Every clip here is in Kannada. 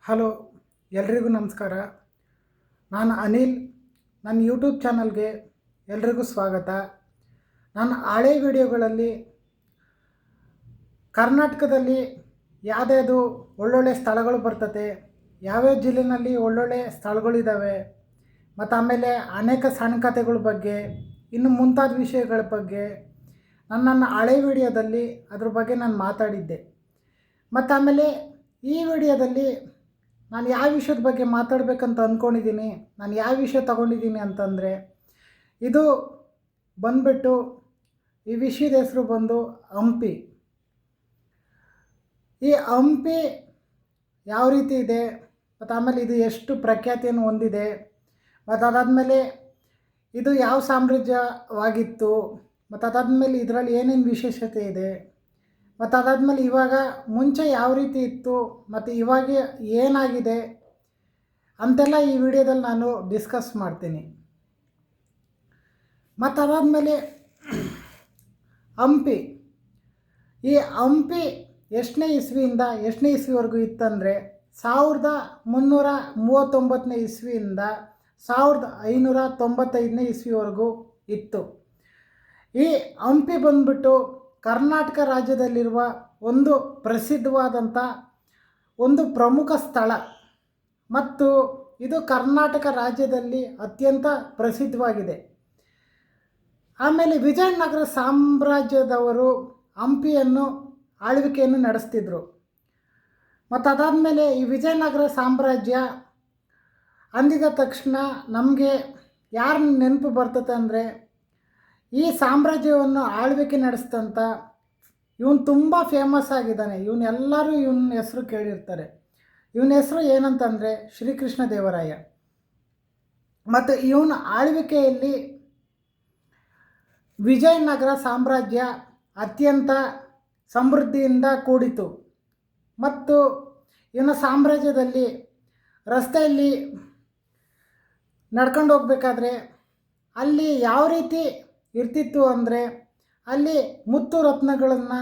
ಹಲೋ, ಎಲ್ರಿಗೂ ನಮಸ್ಕಾರ. ನಾನು ಅನಿಲ್. ನನ್ನ ಯೂಟ್ಯೂಬ್ ಚಾನಲ್ಗೆ ಎಲ್ರಿಗೂ ಸ್ವಾಗತ. ನಾನು ಹಳೆ ವಿಡಿಯೋಗಳಲ್ಲಿ ಕರ್ನಾಟಕದಲ್ಲಿ ಯಾವುದ್ಯಾವುದು ಒಳ್ಳೊಳ್ಳೆ ಸ್ಥಳಗಳು ಬರ್ತದೆ, ಯಾವ್ಯಾವ ಜಿಲ್ಲೆಯಲ್ಲಿ ಒಳ್ಳೊಳ್ಳೆ ಸ್ಥಳಗಳಿದ್ದಾವೆ, ಮತ್ತು ಆಮೇಲೆ ಅನೇಕ ಸಣ್ಣ ಕಥೆಗಳ ಬಗ್ಗೆ, ಇನ್ನು ಮುಂತಾದ ವಿಷಯಗಳ ಬಗ್ಗೆ ನನ್ನ ಹಳೆ ವಿಡಿಯೋದಲ್ಲಿ ಅದ್ರ ಬಗ್ಗೆ ನಾನು ಮಾತಾಡಿದ್ದೆ. ಮತ್ತು ಆಮೇಲೆ ಈ ವಿಡಿಯೋದಲ್ಲಿ ನಾನು ಯಾವ ವಿಷಯದ ಬಗ್ಗೆ ಮಾತಾಡಬೇಕಂತ ಅಂದ್ಕೊಂಡಿದ್ದೀನಿ, ನಾನು ಯಾವ ವಿಷಯ ತಗೊಂಡಿದ್ದೀನಿ ಅಂತಂದರೆ, ಇದು ಬಂದ್ಬಿಟ್ಟು ಈ ವಿಷಯದ ಹೆಸರು ಬಂದು ಹಂಪಿ. ಈ ಹಂಪಿ ಯಾವ ರೀತಿ ಇದೆ, ಮತ್ತು ಆಮೇಲೆ ಇದು ಎಷ್ಟು ಪ್ರಖ್ಯಾತಿಯನ್ನು ಹೊಂದಿದೆ, ಮತ್ತು ಅದಾದಮೇಲೆ ಇದು ಯಾವ ಸಾಮ್ರಾಜ್ಯವಾಗಿತ್ತು, ಮತ್ತು ಅದಾದಮೇಲೆ ಇದರಲ್ಲಿ ಏನೇನು ವಿಶೇಷತೆ ಇದೆ, ಮತ್ತು ಅದಾದಮೇಲೆ ಇವಾಗ ಮುಂಚೆ ಯಾವ ರೀತಿ ಇತ್ತು, ಮತ್ತು ಇವಾಗ ಏನಾಗಿದೆ ಅಂತೆಲ್ಲ ಈ ವಿಡಿಯೋದಲ್ಲಿ ನಾನು ಡಿಸ್ಕಸ್ ಮಾಡ್ತೀನಿ. ಮತ್ತು ಅದಾದಮೇಲೆ ಹಂಪಿ, ಈ ಹಂಪಿ ಎಷ್ಟನೇ ಇಸ್ವಿಯಿಂದ ಎಷ್ಟನೇ ಇಸ್ವಿವರೆಗೂ ಇತ್ತಂದರೆ 1339ನೇ ಇಸ್ವಿಯಿಂದ 1595ನೇ ಇಸ್ವಿವರೆಗೂ ಇತ್ತು. ಈ ಹಂಪಿ ಬಂದ್ಬಿಟ್ಟು ಕರ್ನಾಟಕ ರಾಜ್ಯದಲ್ಲಿರುವ ಒಂದು ಪ್ರಸಿದ್ಧವಾದಂಥ ಒಂದು ಪ್ರಮುಖ ಸ್ಥಳ, ಮತ್ತು ಇದು ಕರ್ನಾಟಕ ರಾಜ್ಯದಲ್ಲಿ ಅತ್ಯಂತ ಪ್ರಸಿದ್ಧವಾಗಿದೆ. ಆಮೇಲೆ ವಿಜಯನಗರ ಸಾಮ್ರಾಜ್ಯದವರು ಹಂಪಿಯನ್ನು ಆಳ್ವಿಕೆಯನ್ನು ನಡೆಸ್ತಿದ್ರು. ಮತ್ತು ಅದಾದಮೇಲೆ ಈ ವಿಜಯನಗರ ಸಾಮ್ರಾಜ್ಯ ಅಂದಿದ ತಕ್ಷಣ ನಮಗೆ ಯಾರು ನೆನಪು ಬರ್ತದೆ ಅಂದರೆ, ಈ ಸಾಮ್ರಾಜ್ಯವನ್ನು ಆಳ್ವಿಕೆ ನಡೆಸ್ತಂಥ ಇವನು ತುಂಬ ಫೇಮಸ್ ಆಗಿದ್ದಾನೆ. ಎಲ್ಲರೂ ಇವನ ಹೆಸರು ಕೇಳಿರ್ತಾರೆ. ಇವನ ಹೆಸರು ಏನಂತಂದರೆ ಶ್ರೀಕೃಷ್ಣ ದೇವರಾಯ. ಮತ್ತು ಇವನ ಆಳ್ವಿಕೆಯಲ್ಲಿ ವಿಜಯನಗರ ಸಾಮ್ರಾಜ್ಯ ಅತ್ಯಂತ ಸಮೃದ್ಧಿಯಿಂದ ಕೂಡಿತು. ಮತ್ತು ಇವನ ಸಾಮ್ರಾಜ್ಯದಲ್ಲಿ ರಸ್ತೆಯಲ್ಲಿ ನಡ್ಕೊಂಡು ಹೋಗ್ಬೇಕಾದ್ರೆ ಅಲ್ಲಿ ಯಾವ ರೀತಿ ಇರ್ತಿತ್ತು ಅಂದರೆ, ಅಲ್ಲಿ ಮುತ್ತು ರತ್ನಗಳನ್ನು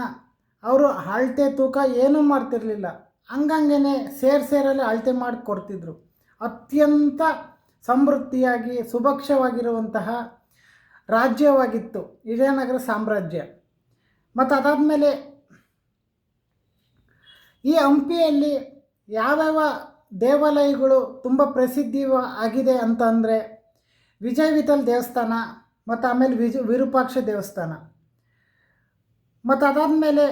ಅವರು ಅಳತೆ ತೂಕ ಏನೂ ಮಾಡ್ತಿರಲಿಲ್ಲ, ಹಂಗಂಗೆ ಸೇರಲ್ಲಿ ಅಳತೆ ಮಾಡಿ ಕೊಡ್ತಿದ್ರು. ಅತ್ಯಂತ ಸಮೃದ್ಧಿಯಾಗಿ ಸುಭಕ್ಷವಾಗಿರುವಂತಹ ರಾಜ್ಯವಾಗಿತ್ತು ವಿಜಯನಗರ ಸಾಮ್ರಾಜ್ಯ. ಮತ್ತು ಅದಾದಮೇಲೆ ಈ ಹಂಪಿಯಲ್ಲಿ ಯಾವ್ಯಾವ ದೇವಾಲಯಗಳು ತುಂಬ ಪ್ರಸಿದ್ಧಿ ಆಗಿದೆ ಅಂತಂದರೆ, ವಿಜಯ ವಿಠಲ ದೇವಸ್ಥಾನ, ಮತ್ತು ಆಮೇಲೆ ವಿರೂಪಾಕ್ಷ ದೇವಸ್ಥಾನ. ಮತ್ತು ಅದಾದಮೇಲೆ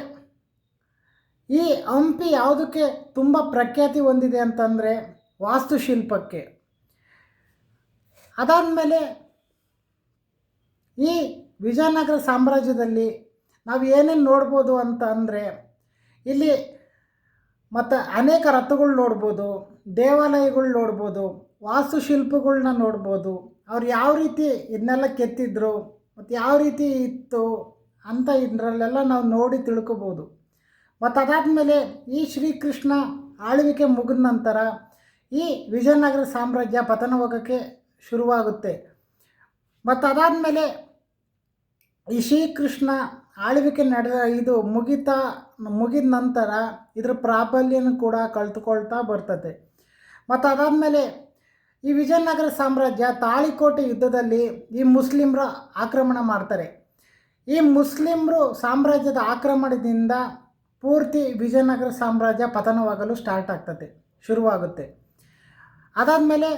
ಈ ಹಂಪಿ ಯಾವುದಕ್ಕೆ ತುಂಬ ಪ್ರಖ್ಯಾತಿ ಹೊಂದಿದೆ ಅಂತಂದರೆ ವಾಸ್ತುಶಿಲ್ಪಕ್ಕೆ. ಅದಾದಮೇಲೆ ಈ ವಿಜಯನಗರ ಸಾಮ್ರಾಜ್ಯದಲ್ಲಿ ನಾವು ಏನೇನು ನೋಡ್ಬೋದು ಅಂತ ಅಂದರೆ, ಇಲ್ಲಿ ಮತ್ತು ಅನೇಕ ರಥಗಳು ನೋಡ್ಬೋದು, ದೇವಾಲಯಗಳು ನೋಡ್ಬೋದು, ವಾಸ್ತುಶಿಲ್ಪಗಳನ್ನ ನೋಡ್ಬೋದು. ಅವ್ರು ಯಾವ ರೀತಿ ಇದನ್ನೆಲ್ಲ ಕೆತ್ತಿದ್ರು ಮತ್ತು ಯಾವ ರೀತಿ ಇತ್ತು ಅಂತ ಇದರಲ್ಲೆಲ್ಲ ನಾವು ನೋಡಿ ತಿಳ್ಕೊಬೋದು. ಮತ್ತು ಅದಾದಮೇಲೆ ಈ ಶ್ರೀಕೃಷ್ಣ ಆಳ್ವಿಕೆ ಮುಗಿದ ನಂತರ ಈ ವಿಜಯನಗರ ಸಾಮ್ರಾಜ್ಯ ಪತನವಾಗೋಕ್ಕೆ ಶುರುವಾಗುತ್ತೆ. ಮತ್ತು ಅದಾದಮೇಲೆ ಈ ಶ್ರೀಕೃಷ್ಣ ಆಳ್ವಿಕೆ ಮುಗಿದ ನಂತರ ಇದರ ಪ್ರಾಬಲ್ಯನೂ ಕೂಡ ಕಳೆದುಕೊಳ್ತಾ ಬರ್ತದೆ. ಮತ್ತು ಅದಾದಮೇಲೆ ಈ ವಿಜಯನಗರ ಸಾಮ್ರಾಜ್ಯ ತಾಳಿಕೋಟೆ ಯುದ್ಧದಲ್ಲಿ ಈ ಮುಸ್ಲಿಮರು ಆಕ್ರಮಣ ಮಾಡ್ತಾರೆ. ಈ ಮುಸ್ಲಿಮರು ಸಾಮ್ರಾಜ್ಯದ ಆಕ್ರಮಣದಿಂದ ಪೂರ್ತಿ ವಿಜಯನಗರ ಸಾಮ್ರಾಜ್ಯ ಪತನವಾಗಲು ಶುರುವಾಗುತ್ತೆ. ಅದಾದಮೇಲೆ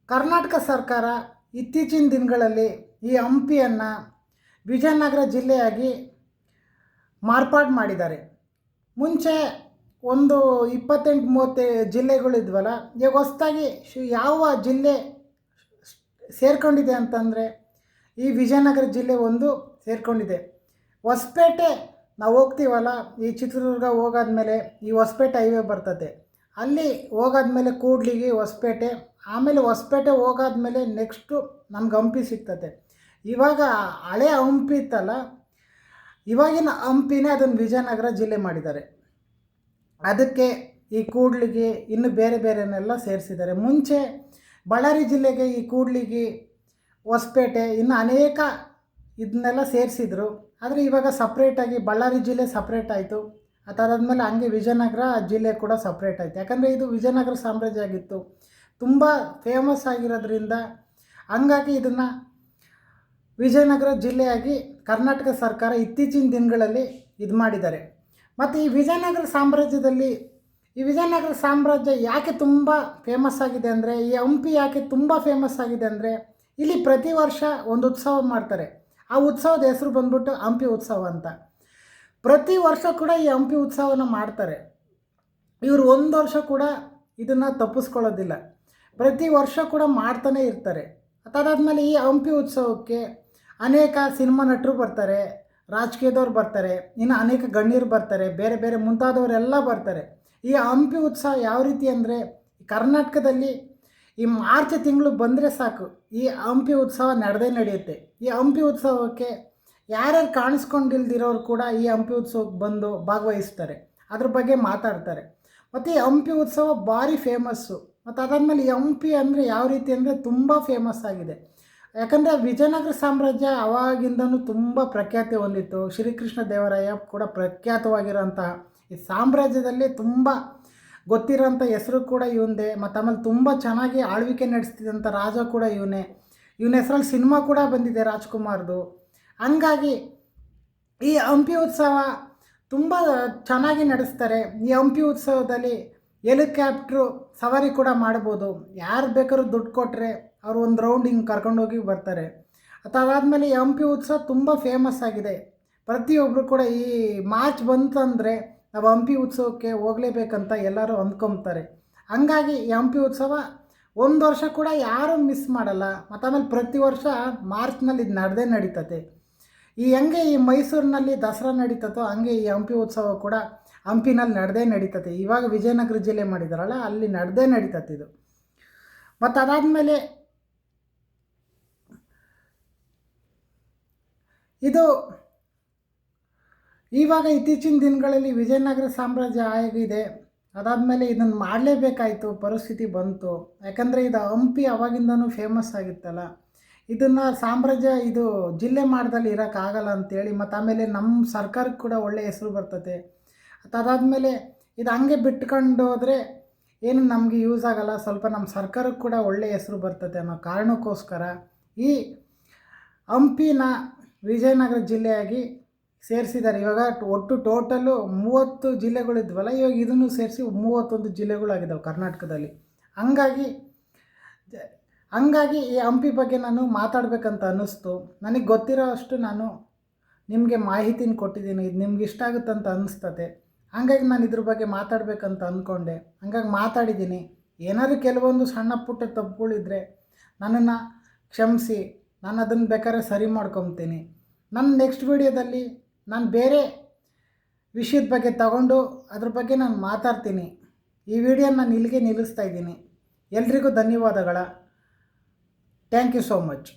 ಕರ್ನಾಟಕ ಸರ್ಕಾರ ಇತ್ತೀಚಿನ ದಿನಗಳಲ್ಲಿ ಈ ಹಂಪಿಯನ್ನು ವಿಜಯನಗರ ಜಿಲ್ಲೆಯಾಗಿ ಮಾರ್ಪಾಡು ಮಾಡಿದ್ದಾರೆ. ಮುಂಚೆ ಒಂದು 28-30 ಜಿಲ್ಲೆಗಳಿದ್ವಲ್ಲ, ಈಗ ಹೊಸದಾಗಿ ಯಾವ ಜಿಲ್ಲೆ ಸೇರ್ಕೊಂಡಿದೆ ಅಂತಂದರೆ ಈ ವಿಜಯನಗರ ಜಿಲ್ಲೆ ಒಂದು ಸೇರ್ಕೊಂಡಿದೆ. ಹೊಸಪೇಟೆ ನಾವು ಹೋಗ್ತೀವಲ್ಲ, ಈ ಚಿತ್ರದುರ್ಗ ಹೋಗಾದ್ಮೇಲೆ ಈ ಹೊಸಪೇಟೆ ಹೈವೇ ಬರ್ತದೆ. ಅಲ್ಲಿ ಹೋಗಾದ್ಮೇಲೆ ಕೂಡ್ಲಿಗಿ ಹೊಸಪೇಟೆ, ಆಮೇಲೆ ಹೊಸಪೇಟೆ ಹೋಗಾದ್ಮೇಲೆ ನೆಕ್ಸ್ಟು ನಮ್ಗೆ ಹಂಪಿ ಸಿಗ್ತದೆ. ಇವಾಗ ಹಳೆ ಹಂಪಿ ಇತ್ತಲ್ಲ, ಇವಾಗಿನ ಹಂಪಿನೇ ಅದನ್ನು ವಿಜಯನಗರ ಜಿಲ್ಲೆ ಮಾಡಿದ್ದಾರೆ. ಅದಕ್ಕೆ ಈ ಕೂಡ್ಲಿಗಿ ಇನ್ನು ಬೇರೆ ಬೇರೆನೆಲ್ಲ ಸೇರಿಸಿದ್ದಾರೆ. ಮುಂಚೆ ಬಳ್ಳಾರಿ ಜಿಲ್ಲೆಗೆ ಈ ಕೂಡ್ಲಿಗಿ, ಹೊಸಪೇಟೆ ಇನ್ನು ಅನೇಕ ಇದನ್ನೆಲ್ಲ ಸೇರಿಸಿದ್ರು. ಆದರೆ ಇವಾಗ ಸಪ್ರೇಟಾಗಿ ಬಳ್ಳಾರಿ ಜಿಲ್ಲೆ ಸಪ್ರೇಟ್ ಆಯಿತು, ಅದಾದಮೇಲೆ ಹಂಗೆ ವಿಜಯನಗರ ಜಿಲ್ಲೆ ಕೂಡ ಸಪ್ರೇಟ್ ಆಯಿತು. ಯಾಕಂದರೆ ಇದು ವಿಜಯನಗರ ಸಾಮ್ರಾಜ್ಯ ಆಗಿತ್ತು, ತುಂಬ ಫೇಮಸ್ ಆಗಿರೋದ್ರಿಂದ ಹಂಗಾಗಿ ಇದನ್ನು ವಿಜಯನಗರ ಜಿಲ್ಲೆಯಾಗಿ ಕರ್ನಾಟಕ ಸರ್ಕಾರ ಇತ್ತೀಚಿನ ದಿನಗಳಲ್ಲಿ ಇದು ಮಾಡಿದ್ದಾರೆ. ಮತ್ತು ಈ ವಿಜಯನಗರ ಸಾಮ್ರಾಜ್ಯ ಯಾಕೆ ತುಂಬ ಫೇಮಸ್ ಆಗಿದೆ ಅಂದರೆ, ಈ ಹಂಪಿ ಯಾಕೆ ತುಂಬ ಫೇಮಸ್ ಆಗಿದೆ ಅಂದರೆ, ಇಲ್ಲಿ ಪ್ರತಿ ವರ್ಷ ಒಂದು ಉತ್ಸವ ಮಾಡ್ತಾರೆ. ಆ ಉತ್ಸವದ ಹೆಸರು ಬಂದ್ಬಿಟ್ಟು ಹಂಪಿ ಉತ್ಸವ ಅಂತ. ಪ್ರತಿ ವರ್ಷ ಕೂಡ ಈ ಹಂಪಿ ಉತ್ಸವನ ಮಾಡ್ತಾರೆ. ಇವರು ಒಂದು ವರ್ಷ ಕೂಡ ಇದನ್ನು ತಪ್ಪಿಸ್ಕೊಳ್ಳೋದಿಲ್ಲ, ಪ್ರತಿ ವರ್ಷ ಕೂಡ ಮಾಡ್ತಾನೇ ಇರ್ತಾರೆ. ಅದಾದಮೇಲೆ ಈ ಹಂಪಿ ಉತ್ಸವಕ್ಕೆ ಅನೇಕ ಸಿನಿಮಾ ನಟರು ಬರ್ತಾರೆ, ರಾಜಕೀಯದವ್ರು ಬರ್ತಾರೆ, ಇನ್ನು ಅನೇಕ ಗಣ್ಯರು ಬರ್ತಾರೆ, ಬೇರೆ ಬೇರೆ ಮುಂತಾದವರೆಲ್ಲ ಬರ್ತಾರೆ. ಈ ಹಂಪಿ ಉತ್ಸವ ಯಾವ ರೀತಿ ಅಂದರೆ, ಕರ್ನಾಟಕದಲ್ಲಿ ಈ ಮಾರ್ಚ್ ತಿಂಗಳು ಬಂದರೆ ಸಾಕು, ಈ ಹಂಪಿ ಉತ್ಸವ ನಡೆಯುತ್ತೆ. ಈ ಹಂಪಿ ಉತ್ಸವಕ್ಕೆ ಯಾರ್ಯಾರು ಕಾಣಿಸ್ಕೊಂಡಿಲ್ದಿರೋರು ಕೂಡ ಈ ಹಂಪಿ ಉತ್ಸವಕ್ಕೆ ಬಂದು ಭಾಗವಹಿಸ್ತಾರೆ, ಅದ್ರ ಬಗ್ಗೆ ಮಾತಾಡ್ತಾರೆ. ಮತ್ತು ಈ ಹಂಪಿ ಉತ್ಸವ ಭಾರಿ ಫೇಮಸ್ಸು. ಮತ್ತು ಅದಾದಮೇಲೆ ಈ ಹಂಪಿ ಅಂದರೆ ಯಾವ ರೀತಿ ಅಂದರೆ ತುಂಬ ಫೇಮಸ್ ಆಗಿದೆ. ಯಾಕಂದರೆ ವಿಜಯನಗರ ಸಾಮ್ರಾಜ್ಯ ಅವಾಗಿಂದನೂ ತುಂಬ ಪ್ರಖ್ಯಾತಿ ಹೊಂದಿತ್ತು. ಶ್ರೀಕೃಷ್ಣ ದೇವರಾಯ ಕೂಡ ಪ್ರಖ್ಯಾತವಾಗಿರೋಂತಹ ಈ ಸಾಮ್ರಾಜ್ಯದಲ್ಲಿ ತುಂಬ ಗೊತ್ತಿರೋಂಥ ಹೆಸರು ಕೂಡ ಇವಂದೇ. ಮತ್ತು ಆಮೇಲೆ ತುಂಬ ಚೆನ್ನಾಗಿ ಆಳ್ವಿಕೆ ನಡೆಸ್ತಿದ್ದಂಥ ರಾಜ ಕೂಡ ಇವನ ಹೆಸರಲ್ಲಿ ಸಿನಿಮಾ ಕೂಡ ಬಂದಿದೆ ರಾಜ್ಕುಮಾರ್ದು. ಹಂಗಾಗಿ ಈ ಹಂಪಿ ಉತ್ಸವ ತುಂಬ ಚೆನ್ನಾಗಿ ನಡೆಸ್ತಾರೆ. ಈ ಹಂಪಿ ಉತ್ಸವದಲ್ಲಿ ಹೆಲಿಕಾಪ್ಟ್ರು ಸವಾರಿ ಕೂಡ ಮಾಡ್ಬೋದು. ಯಾರು ಬೇಕಾದ್ರೂ ದುಡ್ಡು ಕೊಟ್ಟರೆ ಅವರು ಒಂದು ರೌಂಡ್ ಹಿಂಗೆ ಕರ್ಕೊಂಡೋಗಿ ಬರ್ತಾರೆ. ಅದಾದಮೇಲೆ ಈ ಹಂಪಿ ಉತ್ಸವ ತುಂಬ ಫೇಮಸ್ ಆಗಿದೆ. ಪ್ರತಿಯೊಬ್ಬರು ಕೂಡ ಈ ಮಾರ್ಚ್ ಬಂತಂದರೆ ನಾವು ಹಂಪಿ ಉತ್ಸವಕ್ಕೆ ಹೋಗಲೇಬೇಕಂತ ಎಲ್ಲರೂ ಅಂದ್ಕೊತಾರೆ. ಹಂಗಾಗಿ ಈ ಹಂಪಿ ಉತ್ಸವ ಒಂದು ವರ್ಷ ಕೂಡ ಯಾರೂ ಮಿಸ್ ಮಾಡಲ್ಲ. ಮತ್ತು ಆಮೇಲೆ ಪ್ರತಿ ವರ್ಷ ಮಾರ್ಚ್ನಲ್ಲಿ ಇದು ನಡೀತದೆ. ಹೆಂಗೆ ಈ ಮೈಸೂರಿನಲ್ಲಿ ದಸರಾ ನಡೀತದೋ ಹಂಗೆ ಈ ಹಂಪಿ ಉತ್ಸವ ಕೂಡ ಹಂಪಿನಲ್ಲಿ ನಡೀತದೆ. ಇವಾಗ ವಿಜಯನಗರ ಜಿಲ್ಲೆ ಮಾಡಿದಾರಲ್ಲ, ಅಲ್ಲಿ ನಡೀತದೆ ಇದು. ಮತ್ತು ಅದಾದಮೇಲೆ ಇದು ಇವಾಗ ಇತ್ತೀಚಿನ ದಿನಗಳಲ್ಲಿ ವಿಜಯನಗರ ಸಾಮ್ರಾಜ್ಯ ಆಗಿದೆ. ಅದಾದಮೇಲೆ ಇದನ್ನು ಮಾಡಲೇಬೇಕಾಯಿತು, ಪರಿಸ್ಥಿತಿ ಬಂತು. ಯಾಕಂದರೆ ಇದು ಹಂಪಿ ಅವಾಗಿಂದನೂ ಫೇಮಸ್ ಆಗಿತ್ತಲ್ಲ, ಇದನ್ನು ಸಾಮ್ರಾಜ್ಯ ಇದು ಜಿಲ್ಲೆ ಮಾಡ್ದಲ್ಲಿ ಇರೋಕ್ಕಾಗಲ್ಲ ಅಂಥೇಳಿ. ಮತ್ತು ಆಮೇಲೆ ನಮ್ಮ ಸರ್ಕಾರಕ್ಕೆ ಕೂಡ ಒಳ್ಳೆಯ ಹೆಸರು ಬರ್ತದೆ. ಅದಾದಮೇಲೆ ಇದು ಹಂಗೆ ಬಿಟ್ಕೊಂಡು ಹೋದರೆ ಏನು ನಮಗೆ ಯೂಸ್ ಆಗೋಲ್ಲ, ಸ್ವಲ್ಪ ನಮ್ಮ ಸರ್ಕಾರಕ್ಕೆ ಕೂಡ ಒಳ್ಳೆಯ ಹೆಸರು ಬರ್ತದೆ ಅನ್ನೋ ಕಾರಣಕ್ಕೋಸ್ಕರ ಈ ಹಂಪಿನ ವಿಜಯನಗರ ಜಿಲ್ಲೆಯಾಗಿ ಸೇರಿಸಿದ್ದಾರೆ. ಇವಾಗ ಒಟ್ಟು ಟೋಟಲು 30 ಜಿಲ್ಲೆಗಳಿದ್ವಲ್ಲ, ಇವಾಗ ಇದನ್ನು ಸೇರಿಸಿ 31 ಜಿಲ್ಲೆಗಳಾಗಿದ್ದಾವೆ ಕರ್ನಾಟಕದಲ್ಲಿ. ಹಂಗಾಗಿ ಈ ಹಂಪಿ ಬಗ್ಗೆ ನಾನು ಮಾತಾಡಬೇಕಂತ ಅನ್ನಿಸ್ತು. ನನಗೆ ಗೊತ್ತಿರೋ ಅಷ್ಟು ನಾನು ನಿಮಗೆ ಮಾಹಿತಿನ ಕೊಟ್ಟಿದ್ದೀನಿ. ಇದು ನಿಮ್ಗೆ ಇಷ್ಟ ಆಗುತ್ತಂತ ಅನ್ನಿಸ್ತದೆ. ಹಂಗಾಗಿ ನಾನು ಇದ್ರ ಬಗ್ಗೆ ಮಾತಾಡಬೇಕಂತ ಅಂದ್ಕೊಂಡೆ, ಹಂಗಾಗಿ ಮಾತಾಡಿದ್ದೀನಿ. ಏನಾದರೂ ಕೆಲವೊಂದು ಸಣ್ಣ ಪುಟ್ಟ ತಪ್ಪುಗಳಿದ್ರೆ ನನ್ನನ್ನು ಕ್ಷಮಿಸಿ, ನಾನು ಅದನ್ನು ಬೇಕಾದ್ರೆ ಸರಿ ಮಾಡ್ಕೊತೀನಿ. ನನ್ನ ನೆಕ್ಸ್ಟ್ ವೀಡಿಯೋದಲ್ಲಿ ನಾನು ಬೇರೆ ವಿಷಯದ ಬಗ್ಗೆ ತಗೊಂಡು ಅದ್ರ ಬಗ್ಗೆ ನಾನು ಮಾತಾಡ್ತೀನಿ. ಈ ವಿಡಿಯೋನ ನಾನು ಇಲ್ಲಿಗೆ ನಿಲ್ಲಿಸ್ತಾ ಇದ್ದೀನಿ. ಎಲ್ರಿಗೂ ಧನ್ಯವಾದಗಳ. Thank you so much.